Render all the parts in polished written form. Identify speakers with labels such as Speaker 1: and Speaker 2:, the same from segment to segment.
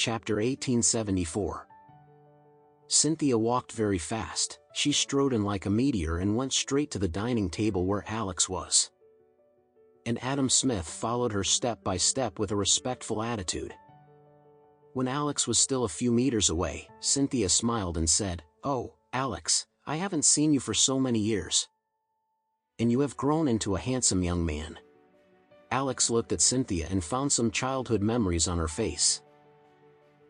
Speaker 1: Chapter 1874. Cynthia walked very fast. She strode in like a meteor and went straight to the dining table where Alex was. And Adam Smith followed her step by step with a respectful attitude. When Alex was still a few meters away, Cynthia smiled and said, "Oh, Alex, I haven't seen you for so many years. And you have grown into a handsome young man." Alex looked at Cynthia and found some childhood memories on her face.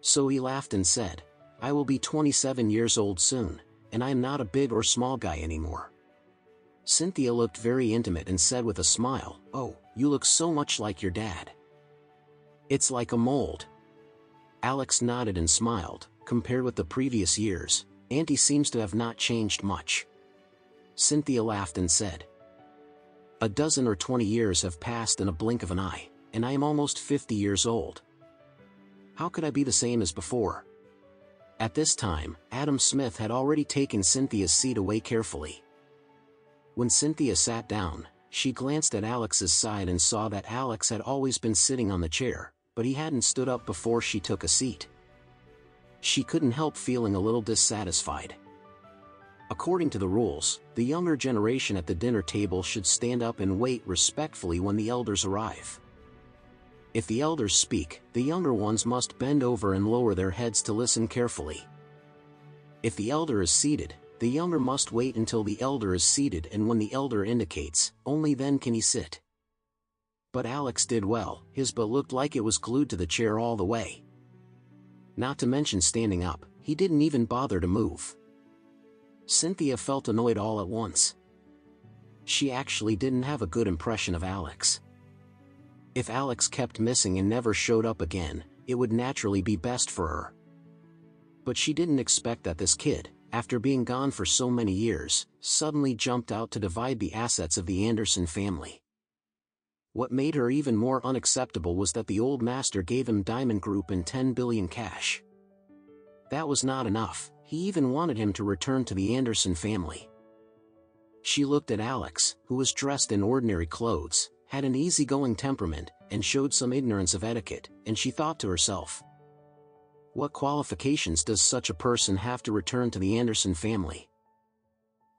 Speaker 1: So he laughed and said, "I will be 27 years old soon, and I am not a big or small guy anymore." Cynthia looked very intimate and said with a smile, "Oh, you look so much like your dad. It's like a mold." Alex nodded and smiled. Compared with the previous years, Auntie seems to have not changed much. Cynthia laughed and said, "A dozen or 20 years have passed in a blink of an eye, and I am almost 50 years old. How could I be the same as before?" At this time, Adam Smith had already taken Cynthia's seat away carefully. When Cynthia sat down, she glanced at Alex's side and saw that Alex had always been sitting on the chair, but he hadn't stood up before she took a seat. She couldn't help feeling a little dissatisfied. According to the rules, the younger generation at the dinner table should stand up and wait respectfully when the elders arrive. If the elders speak, the younger ones must bend over and lower their heads to listen carefully. If the elder is seated, the younger must wait until the elder is seated, and when the elder indicates, only then can he sit. But Alex did well. His butt looked like it was glued to the chair all the way. Not to mention standing up, he didn't even bother to move. Cynthia felt annoyed all at once. She actually didn't have a good impression of Alex. If Alex kept missing and never showed up again, it would naturally be best for her. But she didn't expect that this kid, after being gone for so many years, suddenly jumped out to divide the assets of the Anderson family. What made her even more unacceptable was that the old master gave him Diamond Group and 10 billion cash. That was not enough. He even wanted him to return to the Anderson family. She looked at Alex, who was dressed in ordinary clothes, had an easygoing temperament, and showed some ignorance of etiquette, and she thought to herself, what qualifications does such a person have to return to the Anderson family?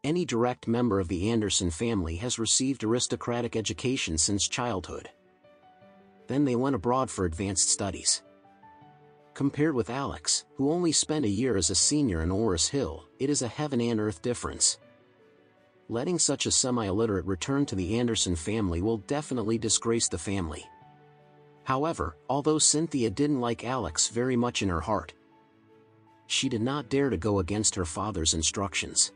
Speaker 1: Any direct member of the Anderson family has received aristocratic education since childhood. Then they went abroad for advanced studies. Compared with Alex, who only spent a year as a senior in Orris Hill, it is a heaven and earth difference. Letting such a semi-illiterate return to the Anderson family will definitely disgrace the family. However, although Cynthia didn't like Alex very much in her heart, she did not dare to go against her father's instructions.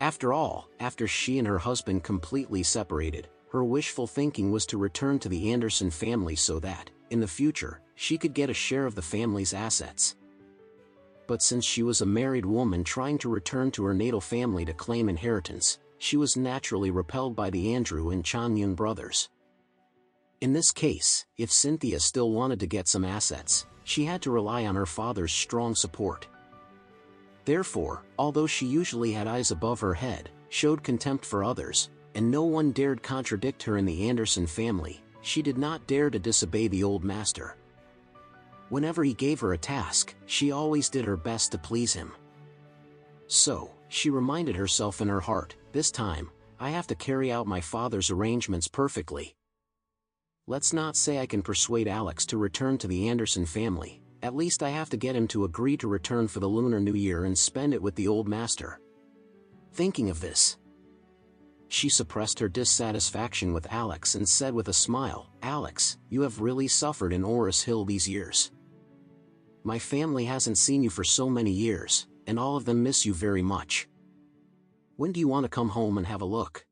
Speaker 1: After all, after she and her husband completely separated, her wishful thinking was to return to the Anderson family so that, in the future, she could get a share of the family's assets. But since she was a married woman trying to return to her natal family to claim inheritance, she was naturally repelled by the Andrew and Chanyun brothers. In this case, if Cynthia still wanted to get some assets, she had to rely on her father's strong support. Therefore, although she usually had eyes above her head, showed contempt for others, and no one dared contradict her in the Anderson family, she did not dare to disobey the old master. Whenever he gave her a task, she always did her best to please him. So, she reminded herself in her heart, this time, I have to carry out my father's arrangements perfectly. Let's not say I can persuade Alex to return to the Anderson family, at least I have to get him to agree to return for the Lunar New Year and spend it with the old master. Thinking of this, she suppressed her dissatisfaction with Alex and said with a smile, Alex, you have really suffered in Orris Hill these years. My family hasn't seen you for so many years, and all of them miss you very much. When do you want to come home and have a look?